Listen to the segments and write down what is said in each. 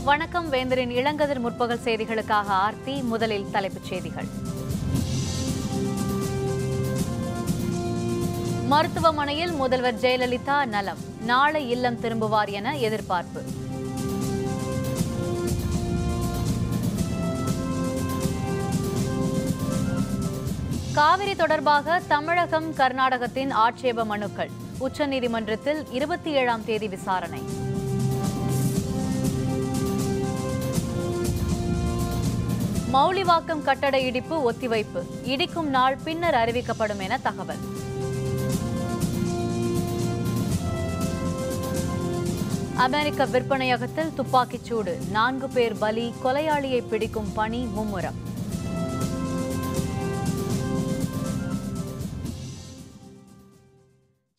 வணக்கம். வேந்தரின் இளங்கதிர் முற்பகல் செய்திகளுக்காக ஆர்த்தி. முதலில் தலைப்புச் செய்திகள். மருத்துவமனையில் முதல்வர் ஜெயலலிதா நலம், நாளை இல்லம் திரும்புவார் என எதிர்பார்ப்பு. காவிரி தொடர்பாக தமிழகம் கர்நாடகத்தின் ஆட்சேப மனுக்கள் உச்சநீதிமன்றத்தில் 27ஆம் தேதி விசாரணை. மௌலிவாக்கம் கட்டட இடிப்பு ஒத்திவைப்பு, இடிக்கும் நாள் பின்னர் அறிவிக்கப்படும் என தகவல். அமெரிக்க விற்பனையகத்தில் துப்பாக்கிச் சூடு, 4 பேர் பலி, கொலையாளியை பிடிக்கும் பணி மும்முரம்.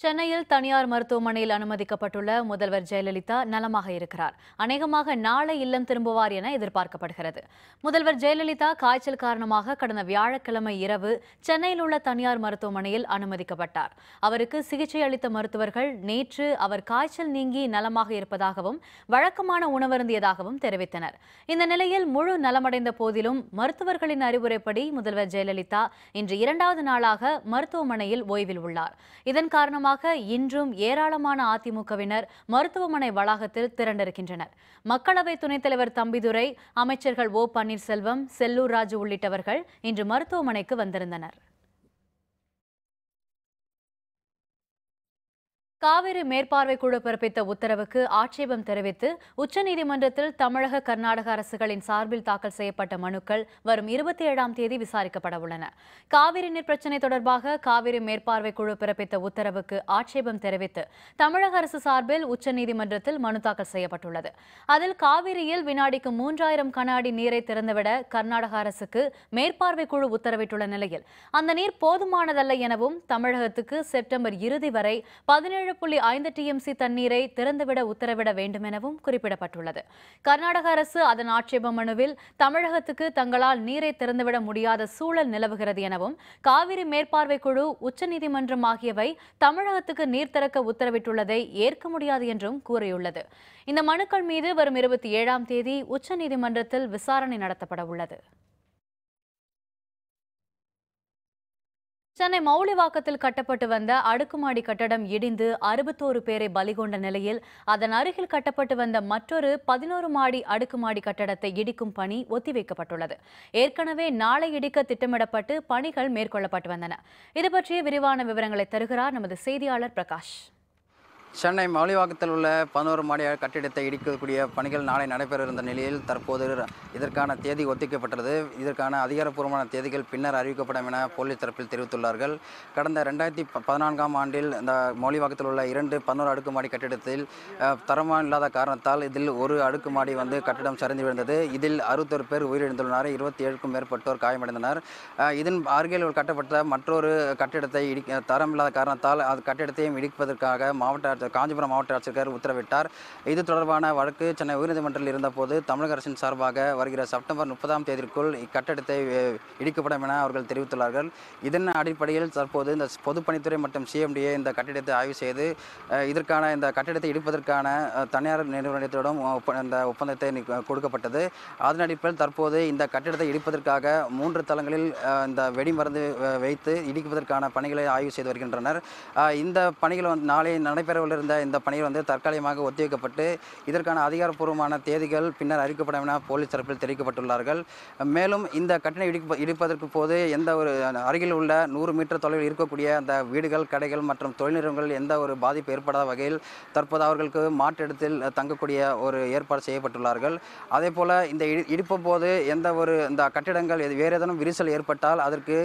சென்னையில் தனியார் மருத்துவமனையில் அனுமதிக்கப்பட்டுள்ள முதல்வர் ஜெயலலிதா நலமாக இருக்கிறார். அநேகமாக நாளை இல்லம் திரும்புவார் என எதிர்பார்க்கப்படுகிறது. முதல்வர் ஜெயலலிதா காய்ச்சல் காரணமாக கடந்த வியாழக்கிழமை இரவு சென்னையில் உள்ள தனியார் மருத்துவமனையில் அனுமதிக்கப்பட்டார். அவருக்கு சிகிச்சை அளித்த மருத்துவர்கள் நேற்று அவர் காய்ச்சல் நீங்கி நலமாக இருப்பதாகவும் வழக்கமான உணவருந்தியதாகவும் தெரிவித்தனர். இந்த நிலையில் முழு நலமடைந்த போதிலும் மருத்துவர்களின் அறிவுரைப்படி முதல்வர் ஜெயலலிதா இன்று 2வது நாளாக மருத்துவமனையில் ஓய்வில் உள்ளார். இதன் காரணமாக இன்றும் ஏராளமான அதிமுகவினர் மருத்துவமனை வளாகத்தில் திரண்டிருக்கின்றனர். மக்களவை துணைத் தலைவர் தம்பிதுரை, அமைச்சர்கள் ஓ பன்னீர்செல்வம், செல்லூர் ராஜு உள்ளிட்டவர்கள் இன்று மருத்துவமனைக்கு வந்திருந்தனர். காவிரி மேற்பார்வை குழு பிறப்பித்த உத்தரவுக்கு ஆட்சேபம் தெரிவித்து உச்சநீதிமன்றத்தில் தமிழக கர்நாடக அரசுகளின் சார்பில் தாக்கல் செய்யப்பட்ட மனுக்கள் வரும் 27ஆம் தேதி விசாரிக்கப்பட உள்ளன. காவிரி நீர் பிரச்சினை தொடர்பாக காவிரி மேற்பார்வை குழு பிறப்பித்த உத்தரவுக்கு ஆட்சேபம் தெரிவித்து தமிழக அரசு சார்பில் உச்சநீதிமன்றத்தில் மனு தாக்கல் செய்யப்பட்டுள்ளது. அதில் காவிரியில் வினாடிக்கு 3000 கன அடி நீரை திறந்துவிட கர்நாடக அரசுக்கு மேற்பார்வை குழு உத்தரவிட்டுள்ள நிலையில் அந்த நீர் போதுமானதல்ல எனவும் தமிழகத்துக்கு செப்டம்பர் இறுதி வரை 17.5 TMC தண்ணீரை திறந்துவிட உத்தரவிட வேண்டும் எனவும் குறிப்பிடப்பட்டுள்ளது. கர்நாடக அரசு அதன் ஆட்சேப மனுவில் தமிழகத்துக்கு தங்களால் நீரை திறந்துவிட முடியாத சூழல் நிலவுகிறது எனவும் காவிரி மேற்பார்வை குழு, உச்சநீதிமன்றம் ஆகியவை தமிழகத்துக்கு நீர் திறக்க உத்தரவிட்டுள்ளதை ஏற்க முடியாது என்றும் கூறியுள்ளது. இந்த மனுக்கள் மீது வரும் 27ஆம் தேதி உச்சநீதிமன்றத்தில் விசாரணை நடத்தப்பட உள்ளது. சென்னை மௌலிவாக்கத்தில் கட்டப்பட்டு வந்த அடுக்குமாடி கட்டடம் இடிந்து 61 பேரை பலிகொண்ட நிலையில் அதன் அருகில் கட்டப்பட்டு வந்த மற்றொரு 11 மாடி அடுக்குமாடி கட்டடத்தை இடிக்கும் பணி ஒத்திவைக்கப்பட்டுள்ளது. ஏற்கனவே நாளை இடிக்க திட்டமிடப்பட்டு பணிகள் மேற்கொள்ளப்பட்டு வந்தன. இதுபற்றிய விரிவான விவரங்களை தருகிறார் நமது செய்தியாளர் பிரகாஷ். சென்னை மௌலிவாக்கத்தில் உள்ள 11 மாடி கட்டிடத்தை இடிக்கக்கூடிய பணிகள் நாளை நடைபெற இருந்த நிலையில் தற்போது இதற்கான தேதி ஒத்திக்கப்பட்டது. இதற்கான அதிகாரப்பூர்வமான தேதிகள் பின்னர் அறிவிக்கப்படும் என போலீஸ் தரப்பில் தெரிவித்துள்ளார்கள். கடந்த 2014ஆம் ஆண்டில் இந்த மௌலிவாக்கத்தில் உள்ள 2 11 அடுக்குமாடி கட்டிடத்தில் தரமாக இல்லாத காரணத்தால் இதில் ஒரு அடுக்குமாடி கட்டிடம் சரிந்து விழுந்தது. இதில் 61 பேர் உயிரிழந்துள்ளனர், 27க்கும் மேற்பட்டோர் காயமடைந்தனர். இதன் அருகில் கட்டப்பட்ட மற்றொரு கட்டிடத்தை தரம் இல்லாத காரணத்தால் அது கட்டிடத்தையும் இடிப்பதற்காக காஞ்சிபுரம் மாவட்ட ஆட்சியர் உத்தரவிட்டார். இது தொடர்பான வழக்கு சென்னை உயர்நீதிமன்றத்தில் இருந்தபோது தமிழக அரசின் சார்பாக வருகிற செப்டம்பர் 30ஆம் தேதிக்குள் இக்கட்டடத்தை இடிக்கப்படும் என அவர்கள் தெரிவித்துள்ளார்கள். இதன் அடிப்படையில் தற்போது இந்த பொதுப்பணித்துறை மற்றும் CMDA இந்த கட்டிடத்தை ஆய்வு செய்து இதற்கான இந்த கட்டிடத்தை இடிப்பதற்கான தனியார் நிறுவனத்திடம் இந்த ஒப்பந்தத்தை கொடுக்கப்பட்டது. அதன் அடிப்படையில் தற்போது இந்த கட்டிடத்தை இடிப்பதற்காக 3 தளங்களில் இந்த வெடிமருந்து வைத்து இடிப்பதற்கான பணிகளை ஆய்வு செய்து வருகின்றனர். இந்த பணிகள் நாளை நடைபெறவிருந்த இந்த பணிகள் தற்காலிகமாக ஒத்திவைக்கப்பட்டு இதற்கான அதிகாரப்பூர்வமான தேதிகள் பின்னர் அறிவிக்கப்படும் என போலீஸ் தரப்பில் தெரிவிக்கப்பட்டுள்ளார்கள். மேலும் இந்த கட்டிடம் இடிப்பதற்கு போது எந்த ஒரு அருகில் உள்ள 100 மீட்டர் தொலைவில் இருக்கக்கூடிய அந்த வீடுகள், கடைகள் மற்றும் தொழில் நிறுவனங்கள் எந்த ஒரு பாதிப்பு ஏற்படாத வகையில் தற்போது அவர்களுக்கு மாற்று இடத்தில் தங்கக்கூடிய ஒரு ஏற்பாடு செய்யப்பட்டுள்ளார்கள். அதே போல இந்த இடிப்பும் போது எந்த ஒரு இந்த கட்டிடங்கள் வேறு ஏதேனும் விரிசல் ஏற்பட்டால் அதற்கு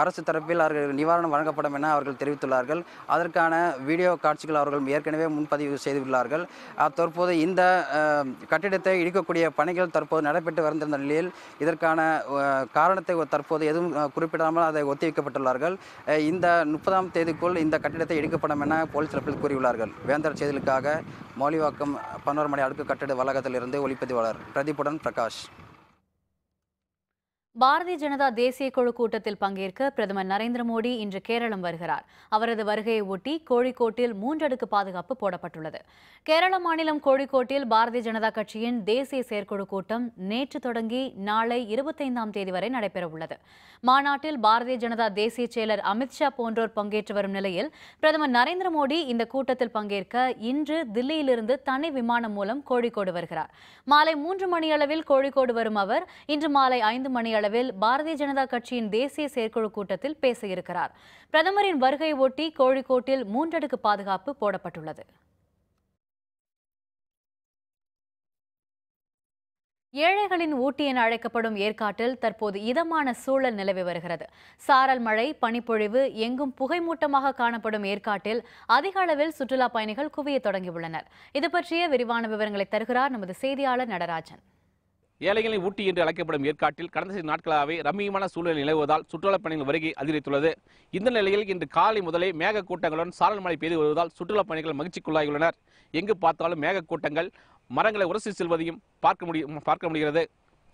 அரசு தரப்பில் அவர்கள் நிவாரணம் வழங்கப்படும் என அவர்கள் தெரிவித்துள்ளார்கள். அதற்கான வீடியோ காட்சிகள் அவர்கள் ஏற்கனவே முன்பதிவு செய்துள்ளார்கள். தற்போது இந்த கட்டிடத்தை இடிக்கக்கூடிய பணிகள் தற்போது நடைபெற்று வருகின்ற நிலையில் இதற்கான காரணத்தை தற்போது எதுவும் குறிப்பிடாமல் அதை ஒத்திவைக்கப்பட்டுள்ளார்கள். இந்த 30ஆம் தேதிக்குள் இந்த கட்டிடத்தை இடிக்கப்படும் என போலீஸ் தரப்பில் கூறியுள்ளார்கள். வேந்தர் செய்திகளுக்காக மௌலிவாக்கம் 11 மாடி அடுக்கு கட்டிட வளாகத்திலிருந்து ஒளிப்பதிவாளர் பிரதீப்புடன் பிரகாஷ். பாரதிய ஜனதா தேசிய குழு கூட்டத்தில் பங்கேற்க பிரதமர் நரேந்திர மோடி இன்று கேரளம் வருகிறார். அவரது வருகையை ஒட்டி கோழிக்கோட்டில் 3 அடுக்கு பாதுகாப்பு போடப்பட்டுள்ளது. கேரள மாநிலம் கோழிக்கோட்டில் பாரதிய ஜனதா கட்சியின் தேசிய செயற்குழு கூட்டம் நேற்று தொடங்கி நாளை 25ஆம் தேதி வரை நடைபெறவுள்ளது. மாநாட்டில் பாரதிய ஜனதா தேசிய செயலர் அமித்ஷா போன்றோர் பங்கேற்று வரும் நிலையில் பிரதமர் நரேந்திர மோடி இந்த கூட்டத்தில் பங்கேற்க இன்று தில்லியிலிருந்து தனி விமானம் மூலம் கோழிக்கோடு வருகிறார். மாலை 3 மணியளவில் கோழிக்கோடு வரும் அவர் இன்று மாலை 5 மணியளவில் பாரதிய ஜனதா கட்சியின் தேசிய செயற்குழு கூட்டத்தில் பேச இருக்கிறார். பிரதமரின் வருகையை ஒட்டி கோழிக்கோட்டில் 3 அடுக்கு பாதுகாப்பு போடப்பட்டுள்ளது. ஏழைகளின் ஊட்டி என அழைக்கப்படும் ஏற்காட்டில் தற்போது இதமான சூழல் நிலவி வருகிறது. சாரல் மழை, பனிப்பொழிவு, எங்கும் புகைமூட்டமாக காணப்படும் ஏற்காட்டில் அதிக அளவில் சுற்றுலா பயணிகள் குவிய தொடங்கியுள்ளனர். இது பற்றிய விரிவான விவரங்களை தருகிறார் நமது செய்தியாளர் நடராஜன். ஏழைகளின் ஊட்டி என்று அழைக்கப்படும் ஏற்காட்டில் கடந்த சில நாட்களாகவே ரம்மியமான சூழல் நிலவுவதால் சுற்றுலாப் பயணிகள் வருகை அதிகரித்துள்ளது. இந்த நிலையில் இன்று காலை முதலே மேக கூட்டங்களுடன் சாரல் மழை பெய்து வருவதால் சுற்றுலாப் பயணிகள் மகிழ்ச்சிக்குள்ளாகியுள்ளனர். எங்கு பார்த்தாலும் மேக கூட்டங்கள் மரங்களை உரசி செல்வதையும் பார்க்க முடிகிறது.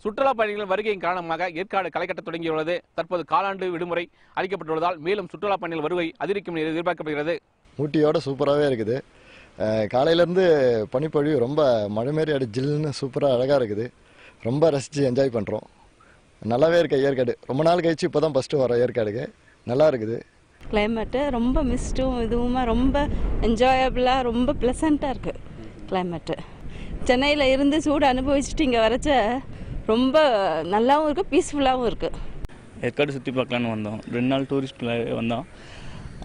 சுற்றுலா பயணிகளின் வருகையின் காரணமாக ஏற்காடு களை கட்ட தொடங்கியுள்ளது. தற்போது காலாண்டு விடுமுறை அளிக்கப்பட்டுள்ளதால் மேலும் சுற்றுலா பயணிகள் வருகை அதிகரிக்கும் என எதிர்பார்க்கப்படுகிறது. ஊட்டியோட சூப்பராகவே இருக்குது. காலையிலேருந்து பனிப்பொழிவு ரொம்ப மழை மாரி அடி ஜில்லுன்னு சூப்பராக அழகாக இருக்குது. ரொம்ப ரசித்து என்ஜாய் பண்ணுறோம். நல்லாவே இருக்க ஏற்காடு. ரொம்ப நாள் கழிச்சு இப்போ தான் ஃபஸ்ட்டு வரோம் ஏற்காடுக்கு. நல்லா இருக்குது. கிளைமேட்டு ரொம்ப மிஸ்ட்டும் இதுவுமா ரொம்ப என்ஜாயபிளாக ரொம்ப ப்ளசண்ட்டாக இருக்குது கிளைமேட்டு. சென்னையில் இருந்து சூடு அனுபவிச்சுட்டு இங்கே வரைச்ச ரொம்ப நல்லாவும் இருக்குது, பீஸ்ஃபுல்லாகவும் இருக்குது. ஏற்காடு சுற்றி பார்க்கலான்னு வந்தோம். 2 நாள் டூரிஸ்ட் வந்தோம்.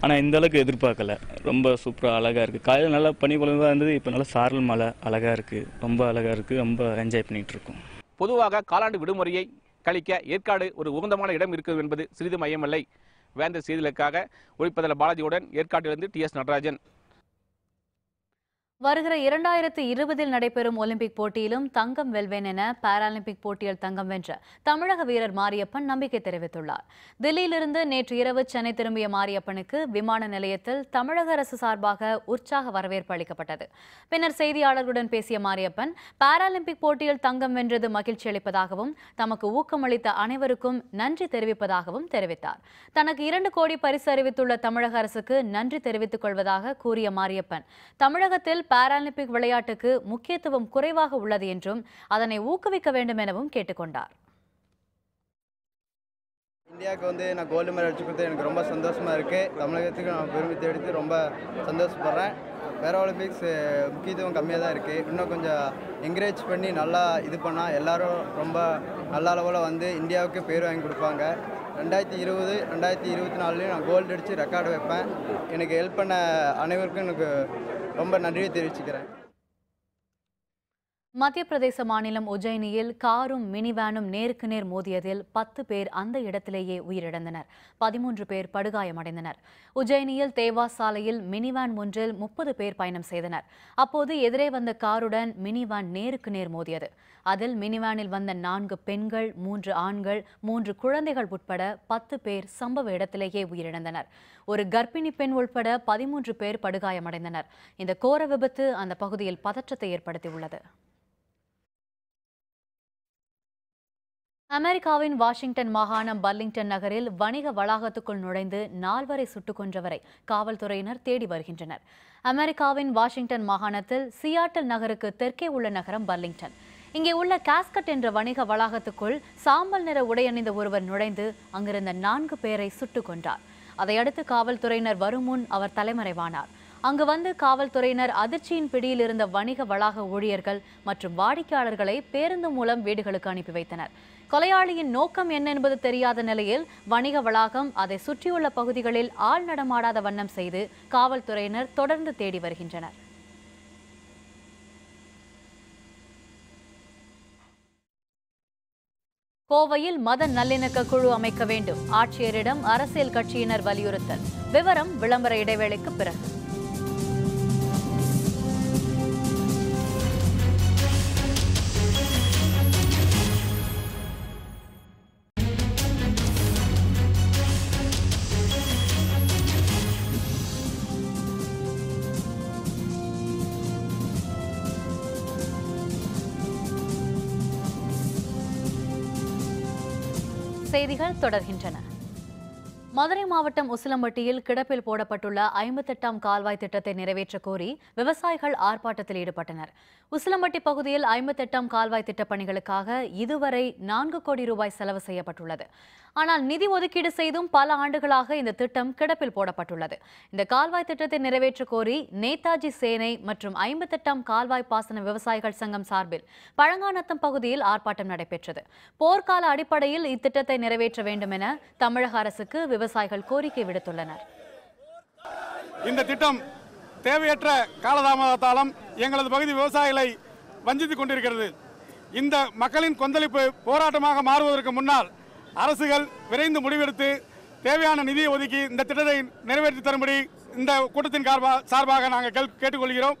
ஆனால் இந்த அளவுக்கு எதிர்பார்க்கல. ரொம்ப சூப்பராக அழகாக இருக்குது. காலையில் நல்லா பனி பொழிவாக இருந்தது. இப்போ நல்லா சாரல் மழை அழகாக இருக்குது. ரொம்ப அழகாக இருக்குது. ரொம்ப என்ஜாய் பண்ணிகிட்டு இருக்கோம். பொதுவாக காலாண்டு விடுமுறையை கழிக்க ஏற்காடு ஒரு உகந்தமான இடம் இருக்குது என்பது சிறிது ஐயமில்லை. வேந்தர் செய்திகளுக்காக ஒளிப்பதிவாளர் பாலாஜியுடன் ஏற்காட்டிலிருந்து TS நடராஜன். வருகிற 2020 நடைபெறும் ஒலிம்பிக் போட்டியிலும் தங்கம் வெல்வேன் என பாராலிம்பிக் போட்டியில் தங்கம் வென்ற தமிழக வீரர் மாரியப்பன் நம்பிக்கை தெரிவித்துள்ளார். தில்லியிலிருந்து நேற்று இரவு சென்னை திரும்பிய மாரியப்பனுக்கு விமான நிலையத்தில் தமிழக அரசு சார்பாக உற்சாக வரவேற்பு அளிக்கப்பட்டது. பின்னர் செய்தியாளர்களுடன் பேசிய மாரியப்பன் பாராலிம்பிக் போட்டியில் தங்கம் வென்றது மகிழ்ச்சி அளிப்பதாகவும் தமக்கு ஊக்கமளித்த அனைவருக்கும் நன்றி தெரிவிப்பதாகவும் தெரிவித்தார். தனக்கு 2 கோடி பரிசு அறிவித்துள்ள தமிழக அரசுக்கு நன்றி தெரிவித்துக் கொள்வதாக கூறிய மாரியப்பன் தமிழகத்தில் பாராலிம்பிக் விளையாட்டுக்கு முக்கியத்துவம் குறைவாக உள்ளது என்றும் அதனை ஊக்குவிக்க வேண்டும் எனவும் கேட்டுக்கொண்டார். இந்தியாவுக்கு நான் கோல்டு மெடல் அடிச்சு கொடுத்து எனக்கு ரொம்ப சந்தோஷமாக இருக்குது. தமிழகத்துக்கு நான் பெருமை எடுத்து ரொம்ப சந்தோஷப்படுறேன். பேரா ஒலிம்பிக்ஸ் முக்கியத்துவம் கம்மியாக தான் இருக்குது. இன்னும் கொஞ்சம் என்கரேஜ் பண்ணி நல்லா இது பண்ணால் எல்லோரும் ரொம்ப நல்ல அளவில் இந்தியாவுக்கு பேர் வாங்கி கொடுப்பாங்க. 2020, 2024 நான் கோல்டு அடித்து ரெக்கார்டு வைப்பேன். எனக்கு ஹெல்ப் பண்ண அனைவருக்கும் எனக்கு ரொம்ப நன்றியை தெரிவிச்சுக்கிறேன். மத்திய பிரதேச மாநிலம் உஜ்ஜயினியில் காரும் மினி வேனும் நேருக்கு நேர் மோதியதில் 10 பேர் அந்த இடத்திலேயே உயிரிழந்தனர். 13 பேர் படுகாயமடைந்தனர். உஜ்ஜயினியில் தேவாஸ் சாலையில் மினி வேன் ஒன்றில் 30 பேர் பயணம் செய்தனர். அப்போது எதிரே வந்த காருடன் மினி வேன் நேருக்கு நேர் மோதியது. அதில் மினி வேனில் வந்த 4 பெண்கள், 3 ஆண்கள், 3 குழந்தைகள் உட்பட 10 பேர் சம்பவ இடத்திலேயே உயிரிழந்தனர். ஒரு கர்ப்பிணி பெண் உட்பட 13 பேர் படுகாயமடைந்தனர். இந்த கோர விபத்து அந்த பகுதியில் பதற்றத்தை ஏற்படுத்தியுள்ளது. அமெரிக்காவின் வாஷிங்டன் மாகாணம் பர்லிங்டன் நகரில் வணிக வளாகத்துக்குள் நுழைந்து 4 பேரை சுட்டுக் கொன்றவரை காவல்துறையினர் தேடி வருகின்றனர். அமெரிக்காவின் வாஷிங்டன் மாகாணத்தில் சியாட்டல் நகருக்கு தெற்கே உள்ள நகரம் பர்லிங்டன். இங்கே உள்ள காஸ்கட் என்ற வணிக வளாகத்துக்குள் சாம்பல் நிற உடை அணிந்த ஒருவர் நுழைந்து அங்கிருந்த 4 பேரை சுட்டுக் கொன்றார். அதையடுத்து காவல்துறையினர் வரும் முன் அவர் தலைமறைவானார். அங்கு வந்து காவல்துறையினர் அதிர்ச்சியின் பிடியில் இருந்த வணிக வளாக ஊழியர்கள் மற்றும் வாடிக்கையாளர்களை பேருந்து மூலம் வீடுகளுக்கு அனுப்பி வைத்தனர். கொலையாளியின் நோக்கம் என்ன என்பது தெரியாத நிலையில் வணிக வளாகம், அதை சுற்றியுள்ள பகுதிகளில் ஆள் நடமாடாத வண்ணம் செய்து காவல்துறையினர் தொடர்ந்து தேடி வருகின்றனர். கோவையில் மத நல்லிணக்க குழு அமைக்க வேண்டும். ஆட்சியரிடம் அரசியல் கட்சியினர் வலியுறுத்தல். விவரம் விளம்பர இடைவேளைக்கு பிறகு. செய்திகள் தொடர்கின்றன. மதுரை மாவட்டம் உசிலம்பட்டியில் கிடப்பில் போடப்பட்டுள்ள 58ஆம் கால்வாய் திட்டத்தை நிறைவேற்ற கோரி விவசாயிகள் ஆர்ப்பாட்டத்தில் ஈடுபட்டனர். உசிலம்பட்டி பகுதியில் 58ஆம் கால்வாய் திட்டப் பணிகளுக்காக இதுவரை 4 கோடி ரூபாய் செலவு செய்யப்பட்டுள்ளது. ஆனால் நிதி ஒதுக்கீடு செய்தும் பல ஆண்டுகளாக இந்த திட்டம் கிடப்பில் போடப்பட்டுள்ளது. இந்த கால்வாய் திட்டத்தை நிறைவேற்ற கோரி நேதாஜி சேனை மற்றும் 58ஆம் கால்வாய் பாசன விவசாயிகள் சங்கம் சார்பில் பழங்காநத்தம் பகுதியில் ஆர்ப்பாட்டம் நடைபெற்றது. போர்க்கால அடிப்படையில் இத்திட்டத்தை நிறைவேற்ற வேண்டும் என தமிழக அரசுக்கு விவசாயிகள் கோரிக்கை விடுத்துள்ளனர். இந்த திட்டம் தேவையற்ற காலதாமதத்தாலும் எங்களது பகுதி விவசாயிகளை வஞ்சித்துக் கொண்டிருக்கிறது. இந்த மக்களின் கொந்தளிப்பு போராட்டமாக மாறுவதற்கு முன்னால் அரசுகள் விரைந்து முடிவெடுத்து தேவையான நிதியை ஒதுக்கி இந்த திட்டத்தை நிறைவேற்றி தரும்படி இந்த கூட்டத்தின் சார்பாக நாங்கள் கேட்டுக்கொள்கிறோம்.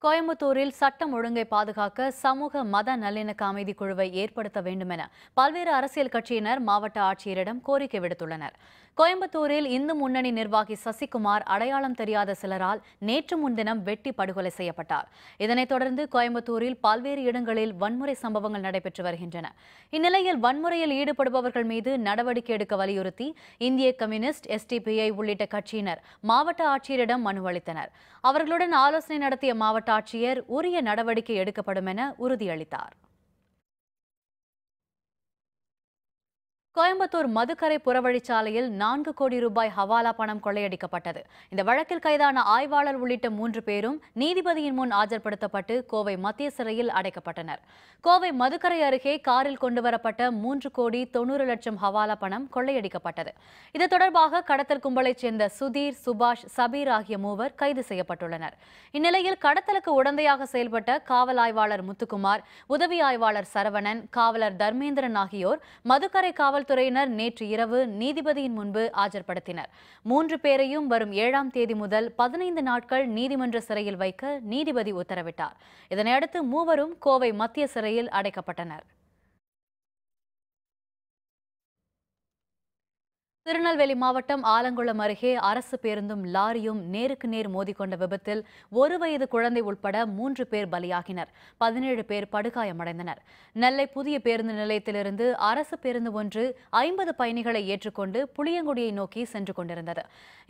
கோயம்புத்தூரில் சட்டம் ஒழுங்கை பாதுகாக்க சமூக மத நல்லிணக்க அமைதி குழுவை ஏற்படுத்த வேண்டும் என பல்வேறு அரசியல் கட்சியினர் மாவட்ட ஆட்சியரிடம் கோரிக்கை விடுத்துள்ளனர். கோயம்புத்தூரில் இந்து முன்னணி நிர்வாகி சசிகுமார் அடையாளம் தெரியாத சிலரால் நேற்று முன்தினம் வெட்டி படுகொலை செய்யப்பட்டார். இதனைத் தொடர்ந்து கோயம்புத்தூரில் பல்வேறு இடங்களில் வன்முறை சம்பவங்கள் நடைபெற்று வருகின்றன. இந்நிலையில் வன்முறையில் ஈடுபடுபவர்கள் மீது நடவடிக்கை எடுக்க வலியுறுத்தி இந்திய கம்யூனிஸ்ட், SDPI உள்ளிட்ட கட்சியினர் மாவட்ட ஆட்சியரிடம் மனு அளித்தனர். அவர்களுடன் ஆலோசனை நடத்திய மாவட்ட ஆட்சியர் உரிய நடவடிக்கை எடுக்கப்படும் என உறுதியளித்தார். கோயம்புத்தூர் மதுக்கரை புறவழிச்சாலையில் 4 கோடி ரூபாய் ஹவாலா பணம் கொள்ளையடிக்கப்பட்டது. இந்த வழக்கில் கைதான ஆய்வாளர் உள்ளிட்ட 3 பேரும் நீதிபதியின் முன் ஆஜர்படுத்தப்பட்டு கோவை மத்திய சிறையில் அடைக்கப்பட்டனர். கோவை மதுக்கரை அருகே காரில் கொண்டுவரப்பட்ட 3 கோடி 90 லட்சம் ஹவாலா பணம் கொள்ளையடிக்கப்பட்டது. இது தொடர்பாக கடத்தல் கும்பலைச் சேர்ந்த சுதீர், சுபாஷ், சபீர் ஆகிய 3 கைது செய்யப்பட்டுள்ளனர். இந்நிலையில் கடத்தலுக்கு உடந்தையாக செயல்பட்ட காவல் ஆய்வாளர் முத்துக்குமார், உதவி ஆய்வாளர் சரவணன், காவலர் தர்மேந்திரன் ஆகியோர் மதுக்கரை காவல்துறையினர் நேற்று இரவு நீதிபதியின் முன்பு ஆஜர்படுத்தினர். 3 பேரையும் வரும் 7ஆம் தேதி முதல் 15 நாட்கள் நீதிமன்ற சிறையில் வைக்க நீதிபதி உத்தரவிட்டார். இதனையடுத்து 3 கோவை மத்திய சிறையில் அடைக்கப்பட்டனர். திருநெல்வேலி மாவட்டம் ஆலங்குளம் அருகே அரசு பேருந்தும் லாரியும் நேருக்கு நேர் மோதிக்கொண்ட விபத்தில் 1 வயது குழந்தை உட்பட 3 பேர் பலியாகினர். 17 பேர் படுகாயமடைந்தனர். நெல்லை புதிய பேருந்து நிலையத்திலிருந்து அரசு பேருந்து ஒன்று 50 பயணிகளை ஏற்றுக்கொண்டு புளியங்குடியை நோக்கி சென்று கொண்டிருந்தது.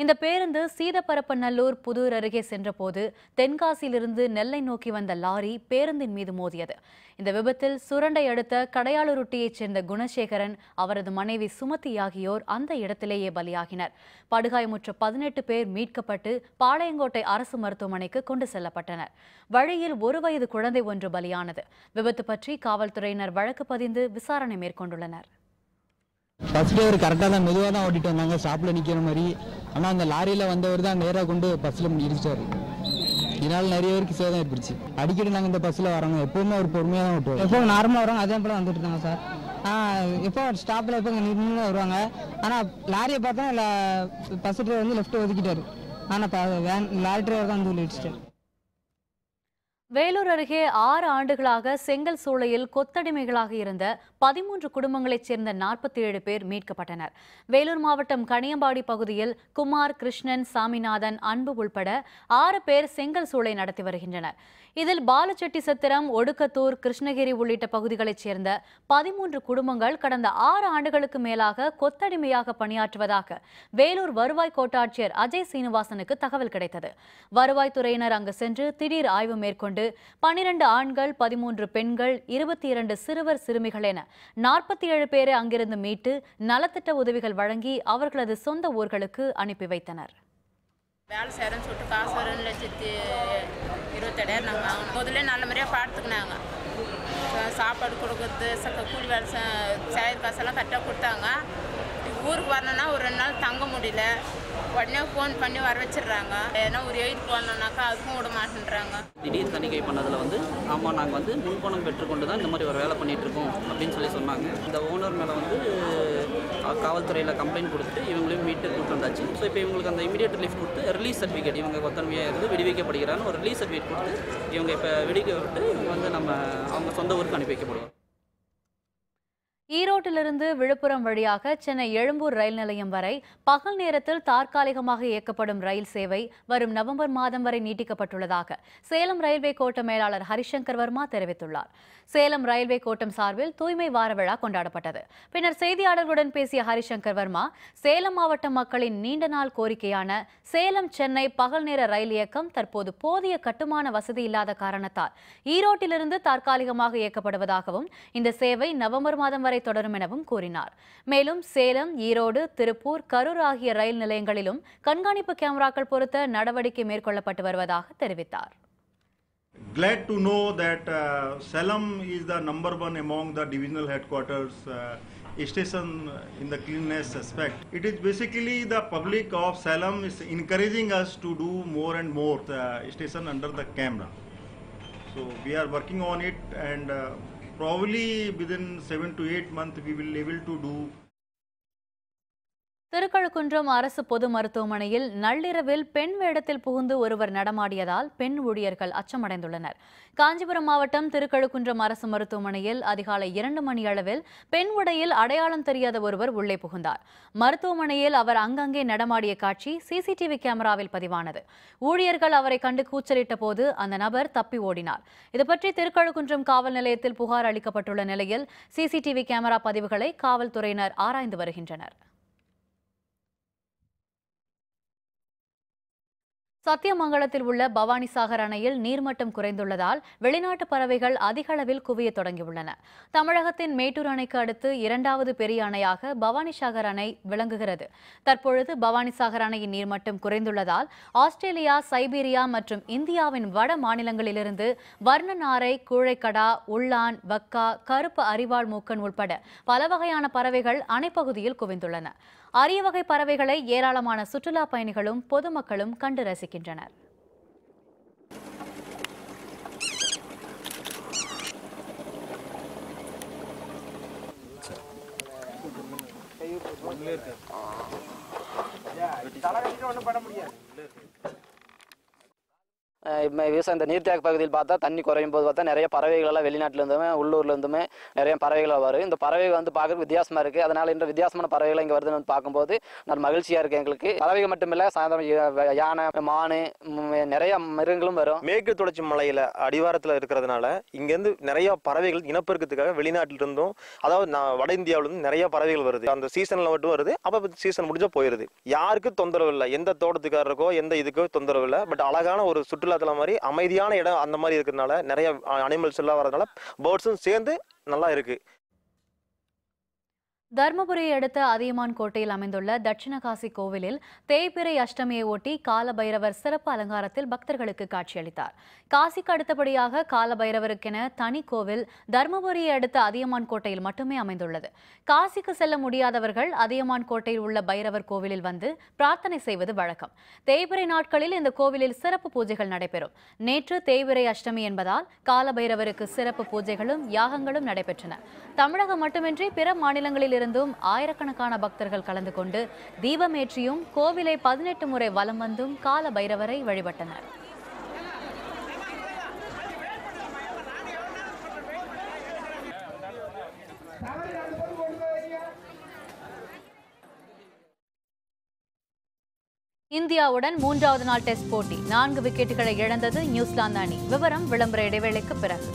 இந்த பேருந்து சீதப்பரப்பநல்லூர் புதூர் அருகே சென்றபோது தென்காசியிலிருந்து நெல்லை நோக்கி வந்த லாரி பேருந்தின் மீது மோதியது. இந்த விபத்தில் சுரண்டை அடுத்த கடையாளருட்டியைச் சேர்ந்த குணசேகரன், அவரது மனைவி சுமதி ஆகியோர் அந்த இடத்திலேயே பலியாகினர். படுகாயமுற்ற 18 பேர் மீட்கப்பட்டு பாளையங்கோட்டை அரசு மருத்துவமனைக்கு கொண்டு செல்லப்பட்டனர். வழியில் 1 வயது குழந்தை ஒன்று பலியானது. விபத்து பற்றி காவல்துறையினர் வழக்கு பதிந்து விசாரணை மேற்கொண்டுள்ளனர். ஃபர்ஸ்ட் டிரைவர் கரெக்டாக தான் மெதுவாக தான் ஓட்டிட்டு வந்தாங்க, ஸ்டாப்பில் நிற்கிற மாதிரி. ஆனால் அந்த லாரியில் வந்தவர் தான் நேராக கொண்டு பஸ்ஸில் இடிச்சிட்டாரு. இதனால் நிறைய பேருக்கு சேதம் ஏற்படுச்சு. அடிக்கடி நாங்கள் இந்த பஸ்ஸில் வரோங்க, எப்போவுமே ஒரு பொறுமையாக தான் ஓட்டுவோம். எப்போ நார்மலாக வரோங்க, அதே போல் வந்துட்டு இருந்தாங்க சார். எப்போ ஸ்டாப்பில் எப்போ நின்று வருவாங்க. ஆனால் லாரியை பார்த்தா பஸ் டிரைவர் வந்து லெஃப்ட் ஒதுக்கிட்டாரு. ஆனால் லாரி டிரைவர் தான் வந்து இடிச்சிட்டாரு. வேலூர் அருகே 6 ஆண்டுகளாக செங்கல் சூளையில் கொத்தடிமைகளாக இருந்த 13 குடும்பங்களைச் சேர்ந்த 47 பேர் மீட்கப்பட்டனர். வேலூர் மாவட்டம் கணியம்பாடி பகுதியில் குமார், கிருஷ்ணன், சாமிநாதன், அன்பு உள்பட 6 பேர் செங்கல் சூளை நடத்தி வருகின்றனர். இதில் பாலுச்செட்டி சத்திரம், ஒடுக்கத்தூர், கிருஷ்ணகிரி உள்ளிட்ட பகுதிகளைச் சேர்ந்த 13 குடும்பங்கள் கடந்த 6 ஆண்டுகளுக்கு மேலாக கொத்தடிமையாக பணியாற்றுவதாக வேலூர் வருவாய் கோட்டாட்சியர் அஜய் சீனிவாசனுக்கு தகவல் கிடைத்தது. வருவாய்த்துறையினர் அங்கு சென்று திடீர் ஆய்வு மேற்கொண்டு 12 ஆண்கள், 13 பெண்கள், 22 சிறுவர் சிறுமிகள் என 47 பேரை அங்கிருந்து மீட்டு நலத்திட்ட உதவிகள் வழங்கி அவர்களது சொந்த ஊர்களுக்கு அனுப்பி வைத்தனர். வேலை செய்கிறேன்னு சொல்லிட்டு காசு 2,27,000 நாங்கள் வாங்கினோம். முதல்ல நல்ல முறையாக பார்த்துக்கினாங்க. சாப்பாடு கொடுக்குறது, கூலி வேலை செய்கிற காசெல்லாம் கரெக்டாக கொடுத்தாங்க. ஊருக்கு வரணுன்னா ஒரு 2 நாள் தங்க முடியல. உடனே ஃபோன் பண்ணி வர வச்சிடுறாங்க. ஏன்னா ஒரு எழுதி போடணுன்னாக்கா அதுக்கும் விட மாட்டேன்றாங்க. திடீர் தணிக்கை பண்ணதில் ஆமாம் நாங்கள் முன்பணம் பெற்றுக்கொண்டு தான் இந்த மாதிரி ஒரு வேலை பண்ணிகிட்ருக்கோம் அப்படின்னு சொல்லி சொன்னாங்க. இந்த ஓனர் மேலே காவல்துறையில் கம்ப்ளைண்ட் கொடுத்துட்டு இவங்களையும் மீட்டு கூட்டு வந்தாச்சு. ஸோ இப்போ இவங்களுக்கு அந்த இமீடியட் ரிலீஃப் கொடுத்து ரிலீஸ் சர்டிஃபிகேட், இவங்க கொத்தன்மையாக இருந்து விடுவிக்கப்படுகிறான்னு ஒரு ரிலீஸ் சர்டிஃபிகேட் கொடுத்து இவங்க இப்போ விடுவிக்கப்பட்டு இவங்க அவங்க சொந்த ஊருக்கு அனுப்பி வைக்கப்படுவாங்க. ஈரோட்டிலிருந்து விழுப்புரம் வழியாக சென்னை எழும்பூர் ரயில் நிலையம் வரை பகல் நேரத்தில் தற்காலிகமாக இயக்கப்படும் ரயில் சேவை வரும் நவம்பர் மாதம் வரை நீட்டிக்கப்பட்டுள்ளதாக சேலம் ரயில்வே கோட்ட மேலாளர் ஹரிசங்கர் வர்மா தெரிவித்துள்ளார். சேலம் ரயில்வே கோட்டம் சார்பில் தூய்மை வார விழா கொண்டாடப்பட்டது. பின்னர் செய்தியாளர்களுடன் பேசிய ஹரிசங்கர் வர்மா, சேலம் மாவட்ட மக்களின் நீண்ட நாள் கோரிக்கையான சேலம் சென்னை பகல் நேர ரயில் இயக்கம் தற்போது போதிய கட்டுமான வசதி இல்லாத காரணத்தால் ஈரோட்டிலிருந்து தற்காலிகமாக இயக்கப்படுவதாகவும் இந்த சேவை நவம்பர் மாதம் வரை தொடரும் எனவும் கூறினார். மேலும் சேலம், ஈரோடு, திருப்பூர், கரூர் ஆகிய ரயில் நிலையங்களிலும் கண்காணிப்பு கேமராக்கள் பொருத்த நடவடிக்கை மேற்கொள்ளப்பட்டு வருவதாக தெரிவித்தார். Glad to know that Salem is the number one among the divisional headquarters station in the cleanliness aspect. It is basically the public of Salem is encouraging us to do more and more station under the camera. So we are working on it, and probably within 7 to 8 months we will be able to do. Thirukazhukundram அரசு பொது மருத்துவமனையில் நள்ளிரவில் பெண் வேடத்தில் புகுந்து ஒருவர் நடமாடியதால் பெண் ஊழியர்கள் அச்சமடைந்துள்ளனர். காஞ்சிபுரம் மாவட்டம் திருக்கழுக்குன்றம் அரசு மருத்துவமனையில் அதிகாலை 2 மணி அளவில் பெண் உடையில் அடையாளம் தெரியாத ஒருவர் உள்ளே புகுந்தார். மருத்துவமனையில் அவர் அங்கங்கே நடமாடிய காட்சி சிசிடிவி கேமராவில் பதிவானது. ஊழியர்கள் அவரை கண்டு கூச்சலிட்ட போது அந்த நபர் தப்பி ஓடினார். இதுபற்றி திருக்கழுக்குன்றம் காவல் நிலையத்தில் புகார் அளிக்கப்பட்டுள்ள நிலையில் சிசிடிவி கேமரா பதிவுகளை காவல்துறையினர் ஆராய்ந்து வருகின்றனர். சத்தியமங்கலத்தில் உள்ள பவானிசாகர் அணையில் நீர்மட்டம் குறைந்துள்ளதால் வெளிநாட்டு பறவைகள் அதிக அளவில் குவிய தொடங்கியுள்ளன. தமிழகத்தின் மேட்டூர் அணைக்கு அடுத்து 2வது பெரிய அணையாக பவானிசாகர் அணை விளங்குகிறது. தற்பொழுது பவானிசாகர் அணையின் நீர்மட்டம் குறைந்துள்ளதால் ஆஸ்திரேலியா, சைபீரியா மற்றும் இந்தியாவின் வட மாநிலங்களிலிருந்து வர்ண நாரை, கூழைக்கடா, உள்ளான், வக்கா, கருப்பு அரிவாள் மூக்கன் உட்பட பல வகையான பறவைகள் அணைப்பகுதியில் குவிந்துள்ளன. அரிய வகை பறவைகளை ஏராளமான சுற்றுலா பயணிகளும் பொதுமக்களும் கண்டு ரசிக்கின்றனர். விவசாயம் இந்த நீர்த்தேக்க பகுதியில் பார்த்தா தண்ணி குறையும் போது பார்த்தா நிறைய பறவைகள் எல்லாம் வெளிநாட்டிலேருந்துமே உள்ளூர்லேருந்துமே நிறைய பறவைகள் வரும். இந்த பறவைகள் வந்து பார்க்க வித்தியாசமாக இருக்குது. அதனால் இந்த வித்தியாசமான பறவைகள் இங்கே வருதுன்னு வந்து பார்க்கும்போது நல்ல மகிழ்ச்சியாக இருக்குது எங்களுக்கு. பறவைகள் மட்டுமில்லை, சாயந்தரம் யானை, மானு, நிறைய மிருகங்களும் வரும். மேற்கு தொடர்ச்சி மலையில் அடிவாரத்தில் இருக்கிறதுனால இங்கேருந்து நிறைய பறவைகள் இனப்பெருக்கத்துக்காக வெளிநாட்டிலிருந்தும், அதாவது வட இந்தியாவிலிருந்து நிறைய பறவைகள் வருது. அந்த சீசனில் மட்டும் வருது, அப்போ சீசன் முடிஞ்சா போயிடுது. யாருக்கும் தொந்தரவு இல்லை, எந்த தோட்டத்துக்காரருக்கோ எந்த இதுக்கோ தொந்தரவு இல்லை. பட் அழகான ஒரு சுற்றுலா மாதிரி அமைதியான இடம் அந்த மாதிரி இருக்கிறதுனால நிறைய அனிமல்ஸ் எல்லாம் வரதுனால பேர்ட்ஸும் சேர்ந்து நல்லா இருக்கு. தர்மபுரியை அடுத்த அதியமான் கோட்டையில் அமைந்துள்ள தட்சிண காசி கோவிலில் தேய்பிறை அஷ்டமியை ஒட்டி காலபைரவர் சிறப்பு அலங்காரத்தில் பக்தர்களுக்கு காட்சியளித்தார். காசிக்கு அடுத்தபடியாக காலபைரவருக்கென தனி கோவில் தர்மபுரியை அடுத்த அதியமான் கோட்டையில் மட்டுமே அமைந்துள்ளது. காசிக்கு செல்ல முடியாதவர்கள் அதியமான் கோட்டையில் உள்ள பைரவர் கோவிலில் வந்து பிரார்த்தனை செய்வது வழக்கம். தேய்பிறை நாட்களில் இந்த கோவிலில் சிறப்பு பூஜைகள் நடைபெறும். நேற்று தேய்பிறை அஷ்டமி என்பதால் காலபைரவருக்கு சிறப்பு பூஜைகளும் யாகங்களும் நடைபெற்றன. தமிழகம் மட்டுமின்றி பிற மாநிலங்களில் இருந்தும் ஆயிரக்கணக்கான பக்தர்கள் கலந்து கொண்டு தீபமேற்றியும் கோவிலை 18 முறை வலம் வந்தும் கால பைரவரை வழிபட்டனர். இந்தியாவுடன் 3வது நாள் டெஸ்ட் போட்டி 4 விக்கெட்டுகளை இழந்தது நியூசிலாந்து அணி. விவரம் விளம்பர இடைவேளைக்கு பிறகு.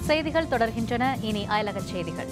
செய்திகள் தொடர்கின்றன. இனி அயலகச் செய்திகள்.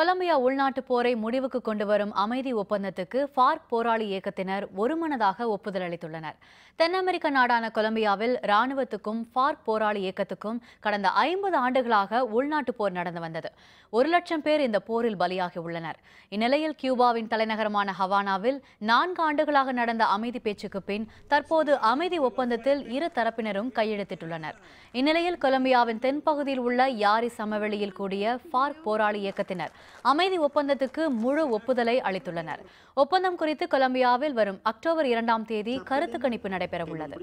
கொலம்பியா உள்நாட்டு போரை முடிவுக்கு கொண்டு வரும் அமைதி ஒப்பந்தத்துக்கு ஃபார்க் போராளி இயக்கத்தினர் ஒருமனதாக ஒப்புதல் அளித்துள்ளனர். தென் அமெரிக்க நாடான கொலம்பியாவில் ராணுவத்துக்கும் ஃபார்க் போராளி இயக்கத்துக்கும் கடந்த 50 ஆண்டுகளாக உள்நாட்டு போர் நடந்து வந்தது. 1 லட்சம் பேர் இந்த போரில் பலியாகி உள்ளனர். இந்நிலையில் கியூபாவின் தலைநகரமான ஹவானாவில் 4 ஆண்டுகளாக நடந்த அமைதி பேச்சுக்கு பின் தற்போது அமைதி ஒப்பந்தத்தில் இரு தரப்பினரும் கையெழுத்திட்டுள்ளனர். இந்நிலையில் கொலம்பியாவின் தென்பகுதியில் உள்ள யாரி சமவெளியில் கூடிய ஃபார்க் போராளி இயக்கத்தினர் அமைதி ஒப்பந்தத்துக்கு முழு ஒப்புதலை அளித்துள்ளனர். ஒப்பந்தம் குறித்து கொலம்பியாவில் வரும் அக்டோபர் 2ஆம் தேதி கருத்து கணிப்பு நடைபெற உள்ளது.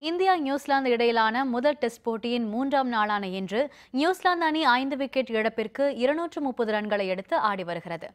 இந்தியா நியூசிலாந்து இடையிலான முதல் டெஸ்ட் போட்டியின் 3ஆம் நாளான இன்று நியூசிலாந்து அணி 5 விக்கெட் இழப்பிற்கு 230 ரன்களை எடுத்து ஆடி வருகிறது.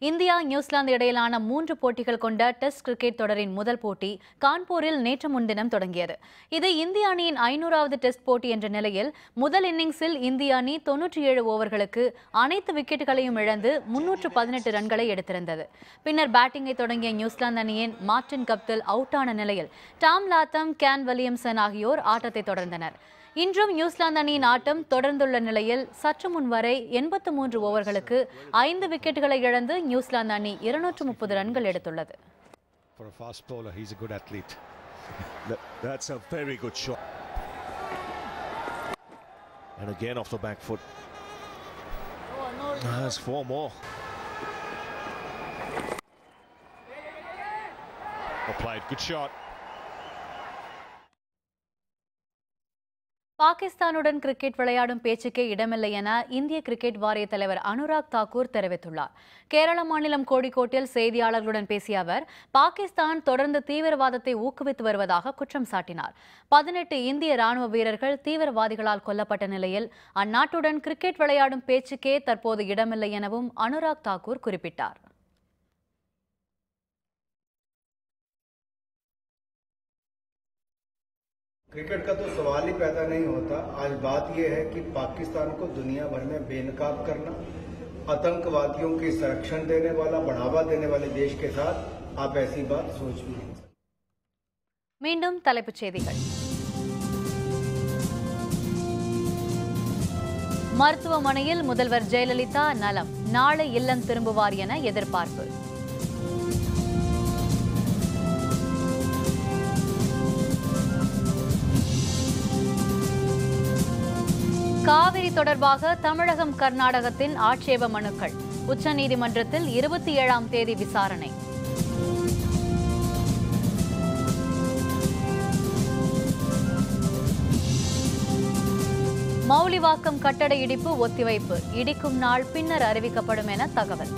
இந்தியா நியூசிலாந்து இடையிலான 3 போட்டிகள் கொண்ட டெஸ்ட் கிரிக்கெட் தொடரின் முதல் போட்டி கான்பூரில் நேற்று முன்தினம் தொடங்கியது. இது இந்திய அணியின் 500வது டெஸ்ட் போட்டி என்ற நிலையில் முதல் இன்னிங்ஸில் இந்திய அணி 97 ஓவர்களுக்கு அனைத்து விக்கெட்டுகளையும் இழந்து 318 ரன்களை எடுத்திருந்தது. பின்னர் பேட்டிங்கை தொடங்கிய நியூசிலாந்து அணியின் மார்டின் கப்தில் அவுட் ஆன நிலையில் டாம் லாத்தம், கேன் வில்லியம்சன் ஆகியோர் ஆட்டத்தை தொடர்ந்தனர். இன்றும் நியூசிலாந்து அணியின் ஆட்டம் தொடர்ந்துள்ள நிலையில் சற்று முன் வரை 83 ஓவர்களுக்கு 5 விக்கெட்டுகளை இழந்து நியூசிலாந்து அணி 230 ரன்கள் எடுத்துள்ளது. For a fast bowler, he's a good athlete. That's a very good shot. And again off the back foot. That's 4 more. Applied, good shot. பாகிஸ்தானுடன் கிரிக்கெட் விளையாடும் பேச்சுக்கே இடமில்லை என இந்திய கிரிக்கெட் வாரிய தலைவர் அனுராக் தாக்கூர் தெரிவித்துள்ளார். கேரள மாநிலம் கோழிக்கோட்டில் செய்தியாளர்களுடன் பேசிய அவர் பாகிஸ்தான் தொடர்ந்து தீவிரவாதத்தை ஊக்குவித்து வருவதாக குற்றம் சாட்டினார். 18 இந்திய ராணுவ வீரர்கள் தீவிரவாதிகளால் கொல்லப்பட்ட நிலையில் அந்நாட்டுடன் கிரிக்கெட் விளையாடும் பேச்சுக்கே தற்போது இடமில்லை எனவும் அனுராக் தாக்கூர் குறிப்பிட்டார். क्रिकेट का तो सवाल ही पैदा नहीं होता। आज बात यह है कि पाकिस्तान को दुनिया भर में बेनकाब करना, आतंकवादियों के संरक्षण देने वाला, बढ़ावा देने वाले देश के साथ आप ऐसी बात सोच भी नहीं सकते। மீண்டும் தலைப்புச் செய்திகள். மருத்துவமனையில் முதல்வர் ஜெயலலிதா நலம், நாளை இல்லம் திரும்புவார் என எதிர்பார்ப்பு. காவிரி தொடர்பாக தமிழகம் கர்நாடகத்தின் ஆட்சேப மனுக்கள் உச்சநீதிமன்றத்தில் 27ஆம் தேதி விசாரணை. மௌலிவாக்கம் கட்டட இடிப்பு ஒத்திவைப்பு, இடிக்கும் நாள் பின்னர் அறிவிக்கப்படும் என தகவல்.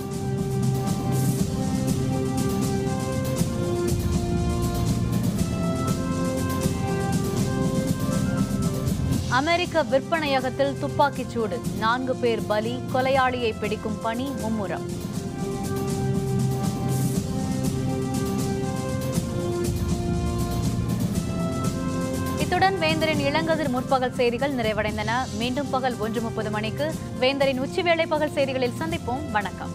அமெரிக்க விற்பனையகத்தில் துப்பாக்கிச் சூடு, 4 பேர் பலி, கொலையாளியை பிடிக்கும் பணி மும்முரம். இத்துடன் வேந்தரின் இளங்கதிர் முற்பகல் செய்திகள் நிறைவடைந்தன. மீண்டும் பகல் 1:30 மணிக்கு வேந்தரின் உச்சிவேளை பகல் செய்திகளில் சந்திப்போம். வணக்கம்.